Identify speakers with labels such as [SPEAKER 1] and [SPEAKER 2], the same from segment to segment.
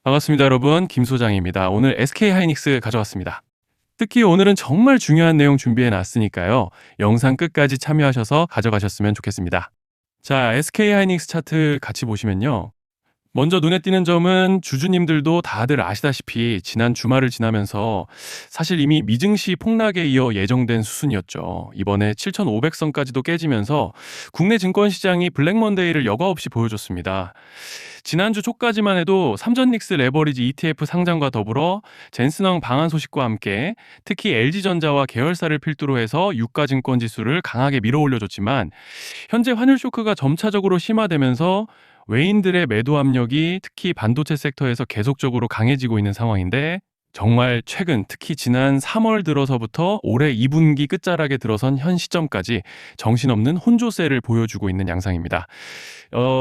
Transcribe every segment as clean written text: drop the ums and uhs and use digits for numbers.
[SPEAKER 1] 반갑습니다, 여러분. 김 소장입니다. 오늘 SK 하이닉스 가져왔습니다. 특히 오늘은 정말 중요한 내용 준비해 놨으니까요. 영상 끝까지 참여하셔서 가져가셨으면 좋겠습니다. 자, SK 하이닉스 차트 같이 보시면요. 먼저 눈에 띄는 점은 주주님들도 다들 아시다시피 지난 주말을 지나면서 사실 이미 미증시 폭락에 이어 예정된 수순이었죠. 이번에 7,500선까지도 깨지면서 국내 증권 시장이 블랙먼데이를 여과 없이 보여줬습니다. 지난주 초까지만 해도 삼전닉스 레버리지 ETF 상장과 더불어 젠슨왕 방한 소식과 함께 특히 LG전자와 계열사를 필두로 해서 유가증권 지수를 강하게 밀어올려줬지만 현재 환율 쇼크가 점차적으로 심화되면서 외인들의 매도 압력이 특히 반도체 섹터에서 계속적으로 강해지고 있는 상황인데 정말 최근 특히 지난 3월 들어서부터 올해 2분기 끝자락에 들어선 현 시점까지 정신없는 혼조세를 보여주고 있는 양상입니다.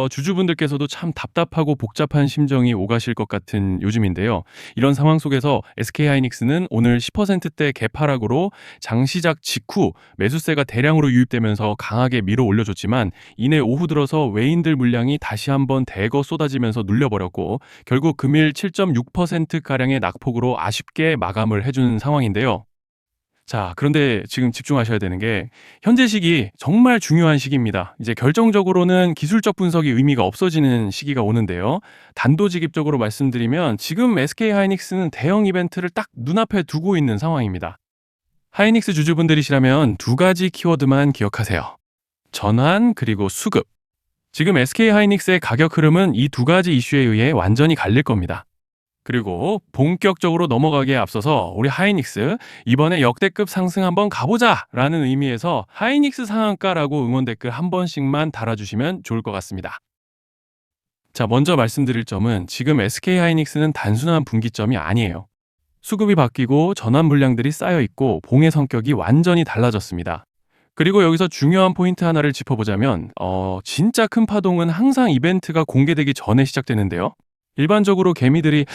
[SPEAKER 1] 주주분들께서도 참 답답하고 복잡한 심정이 오가실 것 같은 요즘인데요. 이런 상황 속에서 SK하이닉스는 오늘 10%대 개파락으로 장시작 직후 매수세가 대량으로 유입되면서 강하게 밀어 올려줬지만 이내 오후 들어서 외인들 물량이 다시 한번 대거 쏟아지면서 눌려버렸고 결국 금일 7.6%가량의 낙폭으로 아쉽게 마감을 해준 상황인데요. 자, 그런데 지금 집중하셔야 되는 게 현재 시기 정말 중요한 시기입니다. 이제 결정적으로는 기술적 분석이 의미가 없어지는 시기가 오는데요. 단도직입적으로 말씀드리면 지금 SK 하이닉스는 대형 이벤트를 딱 눈앞에 두고 있는 상황입니다. 하이닉스 주주분들이시라면 두 가지 키워드만 기억하세요. 전환 그리고 수급. 지금 SK 하이닉스의 가격 흐름은 이 두 가지 이슈에 의해 완전히 갈릴 겁니다. 그리고 본격적으로 넘어가기에 앞서서 우리 하이닉스 이번에 역대급 상승 한번 가보자 라는 의미에서 하이닉스 상한가라고 응원 댓글 한 번씩만 달아주시면 좋을 것 같습니다. 자, 먼저 말씀드릴 점은 지금 SK 하이닉스는 단순한 분기점이 아니에요. 수급이 바뀌고 전환 물량들이 쌓여 있고 봉의 성격이 완전히 달라졌습니다. 그리고 여기서 중요한 포인트 하나를 짚어보자면 진짜 큰 파동은 항상 이벤트가 공개되기 전에 시작되는데요. 일반적으로 개미들이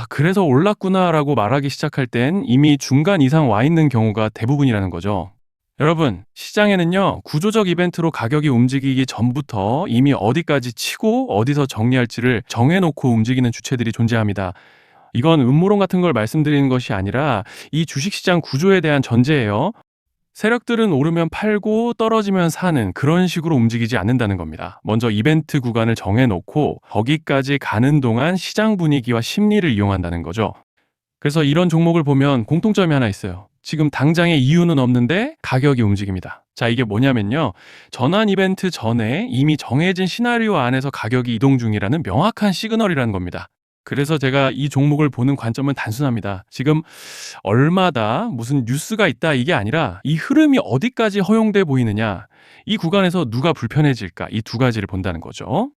[SPEAKER 1] 그래서 올랐구나라고 말하기 시작할 땐 이미 중간 이상 와 있는 경우가 대부분이라는 거죠. 여러분, 시장에는요, 구조적 이벤트로 가격이 움직이기 전부터 이미 어디까지 치고 어디서 정리할지를 정해놓고 움직이는 주체들이 존재합니다. 이건 음모론 같은 걸 말씀드리는 것이 아니라 이 주식시장 구조에 대한 전제예요. 세력들은 오르면 팔고 떨어지면 사는 그런 식으로 움직이지 않는다는 겁니다. 먼저 이벤트 구간을 정해놓고 거기까지 가는 동안 시장 분위기와 심리를 이용한다는 거죠. 그래서 이런 종목을 보면 공통점이 하나 있어요. 지금 당장의 이유는 없는데 가격이 움직입니다. 자, 이게 뭐냐면요. 전환 이벤트 전에 이미 정해진 시나리오 안에서 가격이 이동 중이라는 명확한 시그널이라는 겁니다. 그래서 제가 이 종목을 보는 관점은 단순합니다. 지금 얼마다 무슨 뉴스가 있다 이게 아니라 이 흐름이 어디까지 허용돼 보이느냐, 이 구간에서 누가 불편해질까, 이 두 가지를 본다는 거죠.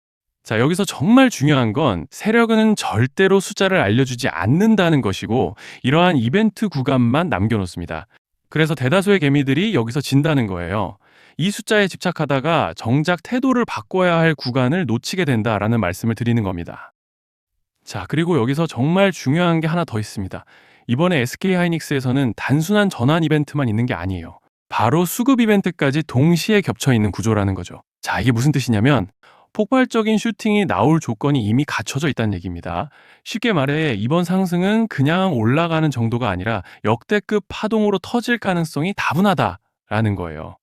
[SPEAKER 1] 자, 여기서 정말 중요한 건 세력은 절대로 숫자를 알려주지 않는다는 것이고 이러한 이벤트 구간만 남겨놓습니다. 그래서 대다수의 개미들이 여기서 진다는 거예요. 이 숫자에 집착하다가 정작 태도를 바꿔야 할 구간을 놓치게 된다라는 말씀을 드리는 겁니다. 자, 그리고 여기서 정말 중요한 게 하나 더 있습니다. 이번에 SK 하이닉스에서는 단순한 전환 이벤트만 있는 게 아니에요. 바로 수급 이벤트까지 동시에 겹쳐 있는 구조라는 거죠. 자, 이게 무슨 뜻이냐면 폭발적인 슈팅이 나올 조건이 이미 갖춰져 있다는 얘기입니다. 쉽게 말해 이번 상승은 그냥 올라가는 정도가 아니라 역대급 파동으로 터질 가능성이 다분하다라는 거예요.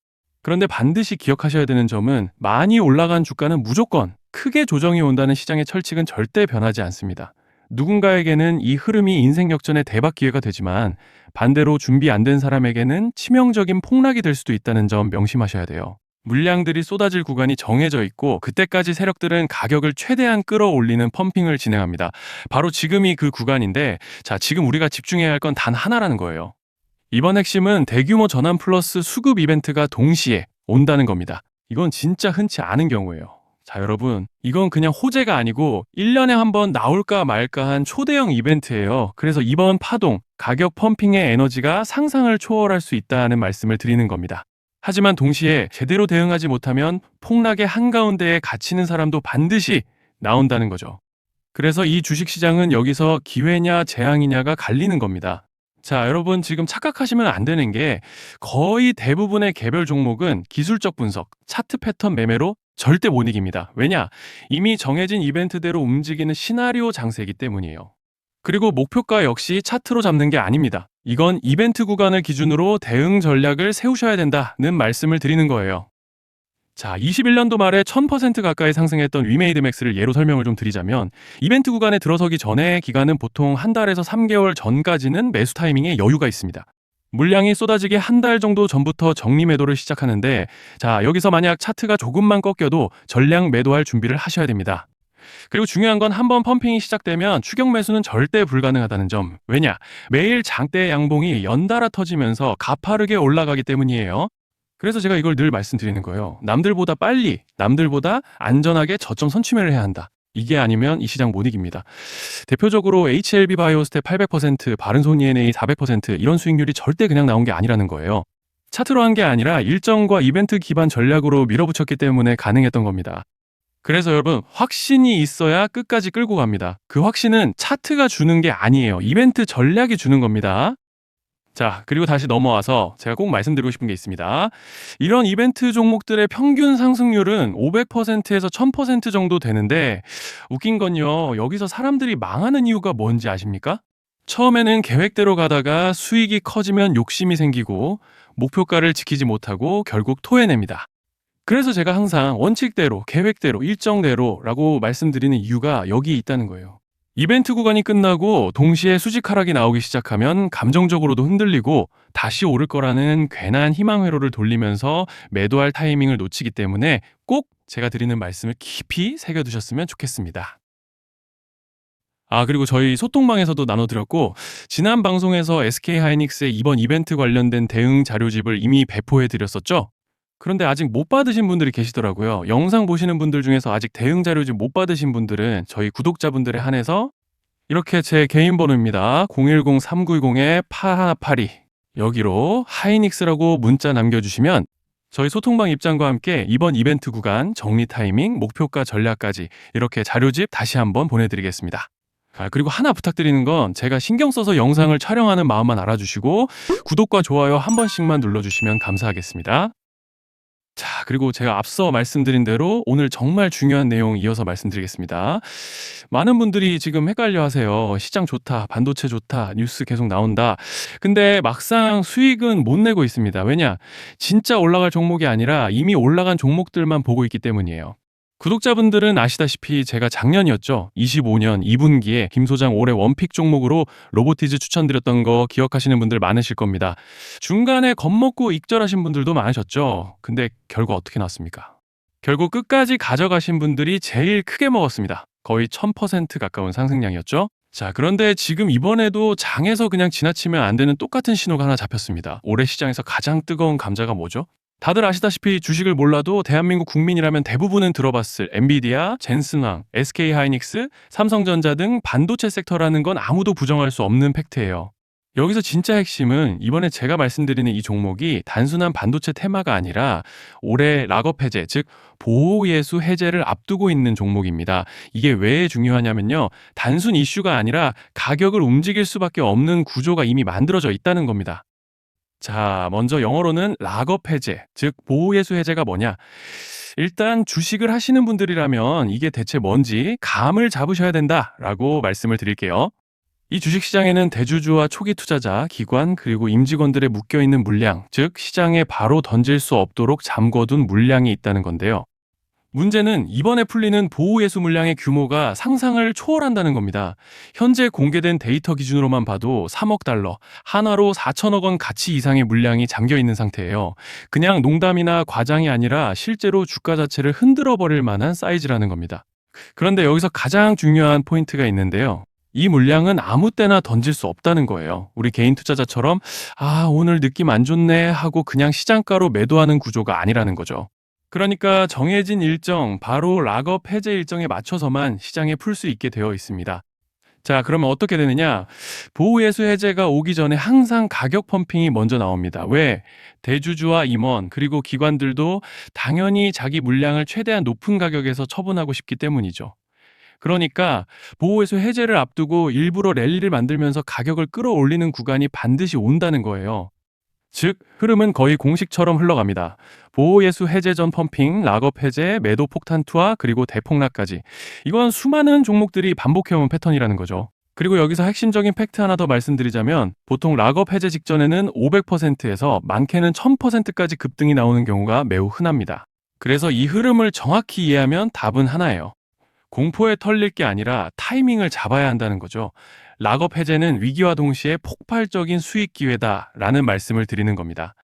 [SPEAKER 1] 그런데 반드시 기억하셔야 되는 점은 많이 올라간 주가는 무조건 크게 조정이 온다는 시장의 철칙은 절대 변하지 않습니다. 누군가에게는 이 흐름이 인생 역전의 대박 기회가 되지만 반대로 준비 안 된 사람에게는 치명적인 폭락이 될 수도 있다는 점 명심하셔야 돼요. 물량들이 쏟아질 구간이 정해져 있고 그때까지 세력들은 가격을 최대한 끌어올리는 펌핑을 진행합니다. 바로 지금이 그 구간인데 자, 지금 우리가 집중해야 할 건 단 하나라는 거예요. 이번 핵심은 대규모 전환 플러스 수급 이벤트가 동시에 온다는 겁니다. 이건 진짜 흔치 않은 경우예요. 자, 여러분, 이건 그냥 호재가 아니고 1년에 한 번 나올까 말까 한 초대형 이벤트예요. 그래서 이번 파동, 가격 펌핑의 에너지가 상상을 초월할 수 있다는 말씀을 드리는 겁니다. 하지만 동시에 제대로 대응하지 못하면 폭락의 한가운데에 갇히는 사람도 반드시 나온다는 거죠. 그래서 이 주식시장은 여기서 기회냐 재앙이냐가 갈리는 겁니다. 자, 여러분 지금 착각하시면 안 되는 게 거의 대부분의 개별 종목은 기술적 분석, 차트 패턴 매매로 절대 못 이깁니다. 왜냐? 이미 정해진 이벤트대로 움직이는 시나리오 장세이기 때문이에요. 그리고 목표가 역시 차트로 잡는 게 아닙니다. 이건 이벤트 구간을 기준으로 대응 전략을 세우셔야 된다는 말씀을 드리는 거예요. 자, 21년도 말에 1000% 가까이 상승했던 위메이드 맥스를 예로 설명을 좀 드리자면 이벤트 구간에 들어서기 전에 기간은 보통 한 달에서 3개월 전까지는 매수 타이밍에 여유가 있습니다. 물량이 쏟아지기 한 달 정도 전부터 정리 매도를 시작하는데 자, 여기서 만약 차트가 조금만 꺾여도 전량 매도할 준비를 하셔야 됩니다. 그리고 중요한 건 한번 펌핑이 시작되면 추격 매수는 절대 불가능하다는 점. 왜냐? 매일 장대 양봉이 연달아 터지면서 가파르게 올라가기 때문이에요. 그래서 제가 이걸 늘 말씀드리는 거예요. 남들보다 빨리, 남들보다 안전하게 저점 선취매를 해야 한다. 이게 아니면 이 시장 못 이깁니다. 대표적으로 HLB 바이오스텝 800%, 바른손 ENA 400% 이런 수익률이 절대 그냥 나온 게 아니라는 거예요. 차트로 한 게 아니라 일정과 이벤트 기반 전략으로 밀어붙였기 때문에 가능했던 겁니다. 그래서 여러분, 확신이 있어야 끝까지 끌고 갑니다. 그 확신은 차트가 주는 게 아니에요. 이벤트 전략이 주는 겁니다. 자, 그리고 다시 넘어와서 제가 꼭 말씀드리고 싶은 게 있습니다. 이런 이벤트 종목들의 평균 상승률은 500%에서 1000% 정도 되는데 웃긴 건요. 여기서 사람들이 망하는 이유가 뭔지 아십니까? 처음에는 계획대로 가다가 수익이 커지면 욕심이 생기고 목표가를 지키지 못하고 결국 토해냅니다. 그래서 제가 항상 원칙대로, 계획대로, 일정대로라고 말씀드리는 이유가 여기 있다는 거예요. 이벤트 구간이 끝나고 동시에 수직 하락이 나오기 시작하면 감정적으로도 흔들리고 다시 오를 거라는 괜한 희망 회로를 돌리면서 매도할 타이밍을 놓치기 때문에 꼭 제가 드리는 말씀을 깊이 새겨두셨으면 좋겠습니다. 아, 그리고 저희 소통방에서도 나눠드렸고 지난 방송에서 SK하이닉스의 이번 이벤트 관련된 대응 자료집을 이미 배포해드렸었죠? 그런데 아직 못 받으신 분들이 계시더라고요. 영상 보시는 분들 중에서 아직 대응 자료집 못 받으신 분들은 저희 구독자분들에 한해서 이렇게 제 개인 번호입니다. 010-3910-8182 여기로 하이닉스라고 문자 남겨주시면 저희 소통방 입장과 함께 이번 이벤트 구간 정리 타이밍, 목표가 전략까지 이렇게 자료집 다시 한번 보내드리겠습니다. 그리고 하나 부탁드리는 건 제가 신경 써서 영상을 촬영하는 마음만 알아주시고 구독과 좋아요 한 번씩만 눌러주시면 감사하겠습니다. 자, 그리고 제가 앞서 말씀드린 대로 오늘 정말 중요한 내용 이어서 말씀드리겠습니다. 많은 분들이 지금 헷갈려 하세요. 시장 좋다, 반도체 좋다, 뉴스 계속 나온다. 근데 막상 수익은 못 내고 있습니다. 왜냐? 진짜 올라갈 종목이 아니라 이미 올라간 종목들만 보고 있기 때문이에요. 구독자분들은 아시다시피 제가 작년이었죠. 25년 2분기에 김 소장 올해 원픽 종목으로 로보티즈 추천드렸던 거 기억하시는 분들 많으실 겁니다. 중간에 겁먹고 익절하신 분들도 많으셨죠. 근데 결과 어떻게 났습니까? 결국 끝까지 가져가신 분들이 제일 크게 먹었습니다. 거의 1000% 가까운 상승량이었죠. 자, 그런데 지금 이번에도 장에서 그냥 지나치면 안 되는 똑같은 신호가 하나 잡혔습니다. 올해 시장에서 가장 뜨거운 감자가 뭐죠? 다들 아시다시피 주식을 몰라도 대한민국 국민이라면 대부분은 들어봤을 엔비디아, 젠슨왕, SK하이닉스, 삼성전자 등 반도체 섹터라는 건 아무도 부정할 수 없는 팩트예요. 여기서 진짜 핵심은 이번에 제가 말씀드리는 이 종목이 단순한 반도체 테마가 아니라 올해 락업 해제, 즉 보호예수 해제를 앞두고 있는 종목입니다. 이게 왜 중요하냐면요. 단순 이슈가 아니라 가격을 움직일 수밖에 없는 구조가 이미 만들어져 있다는 겁니다. 자, 먼저 영어로는 락업 해제, 즉 보호예수 해제가 뭐냐? 일단 주식을 하시는 분들이라면 이게 대체 뭔지 감을 잡으셔야 된다라고 말씀을 드릴게요. 이 주식시장에는 대주주와 초기 투자자, 기관, 그리고 임직원들의 묶여있는 물량, 즉 시장에 바로 던질 수 없도록 잠궈둔 물량이 있다는 건데요. 문제는 이번에 풀리는 보호예수 물량의 규모가 상상을 초월한다는 겁니다. 현재 공개된 데이터 기준으로만 봐도 3억 달러, 한화로 4천억 원 가치 이상의 물량이 잠겨 있는 상태예요. 그냥 농담이나 과장이 아니라 실제로 주가 자체를 흔들어 버릴 만한 사이즈라는 겁니다. 그런데 여기서 가장 중요한 포인트가 있는데요. 이 물량은 아무 때나 던질 수 없다는 거예요. 우리 개인 투자자처럼 오늘 느낌 안 좋네 하고 그냥 시장가로 매도하는 구조가 아니라는 거죠. 그러니까 정해진 일정, 바로 락업 해제 일정에 맞춰서만 시장에 풀 수 있게 되어 있습니다. 자, 그러면 어떻게 되느냐? 보호예수 해제가 오기 전에 항상 가격 펌핑이 먼저 나옵니다. 왜? 대주주와 임원, 그리고 기관들도 당연히 자기 물량을 최대한 높은 가격에서 처분하고 싶기 때문이죠. 그러니까 보호예수 해제를 앞두고 일부러 랠리를 만들면서 가격을 끌어올리는 구간이 반드시 온다는 거예요. 즉, 흐름은 거의 공식처럼 흘러갑니다. 보호예수 해제 전 펌핑, 락업 해제, 매도 폭탄 투하, 그리고 대폭락까지. 이건 수많은 종목들이 반복해온 패턴이라는 거죠. 그리고 여기서 핵심적인 팩트 하나 더 말씀드리자면 보통 락업 해제 직전에는 500%에서 많게는 1000%까지 급등이 나오는 경우가 매우 흔합니다. 그래서 이 흐름을 정확히 이해하면 답은 하나예요. 공포에 털릴 게 아니라 타이밍을 잡아야 한다는 거죠. 락업 해제는 위기와 동시에 폭발적인 수익 기회다라는 말씀을 드리는 겁니다.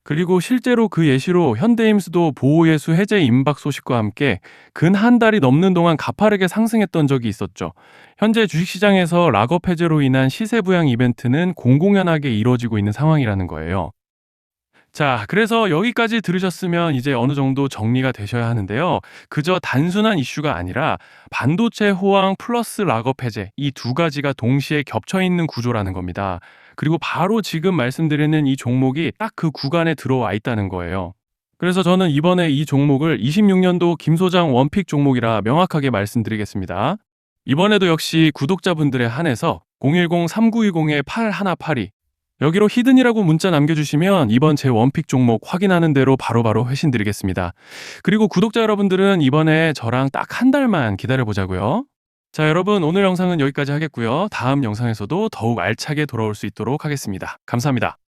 [SPEAKER 1] 그리고 실제로 그 예시로 현대임수도 보호예수 해제 임박 소식과 함께 근 한 달이 넘는 동안 가파르게 상승했던 적이 있었죠. 현재 주식시장에서 락업 해제로 인한 시세 부양 이벤트는 공공연하게 이루어지고 있는 상황이라는 거예요. 자, 그래서 여기까지 들으셨으면 이제 어느 정도 정리가 되셔야 하는데요. 그저 단순한 이슈가 아니라 반도체 호황 플러스 락업 해제 이 두 가지가 동시에 겹쳐 있는 구조라는 겁니다. 그리고 바로 지금 말씀드리는 이 종목이 딱 그 구간에 들어와 있다는 거예요. 그래서 저는 이번에 이 종목을 26년도 김 소장 원픽 종목이라 명확하게 말씀드리겠습니다. 이번에도 역시 구독자분들에 한해서 010-3920-8182 여기로 히든이라고 문자 남겨주시면 이번 제 원픽 종목 확인하는 대로 바로바로 회신 드리겠습니다. 그리고 구독자 여러분들은 이번에 저랑 딱 한 달만 기다려보자고요. 자, 여러분 오늘 영상은 여기까지 하겠고요. 다음 영상에서도 더욱 알차게 돌아올 수 있도록 하겠습니다. 감사합니다.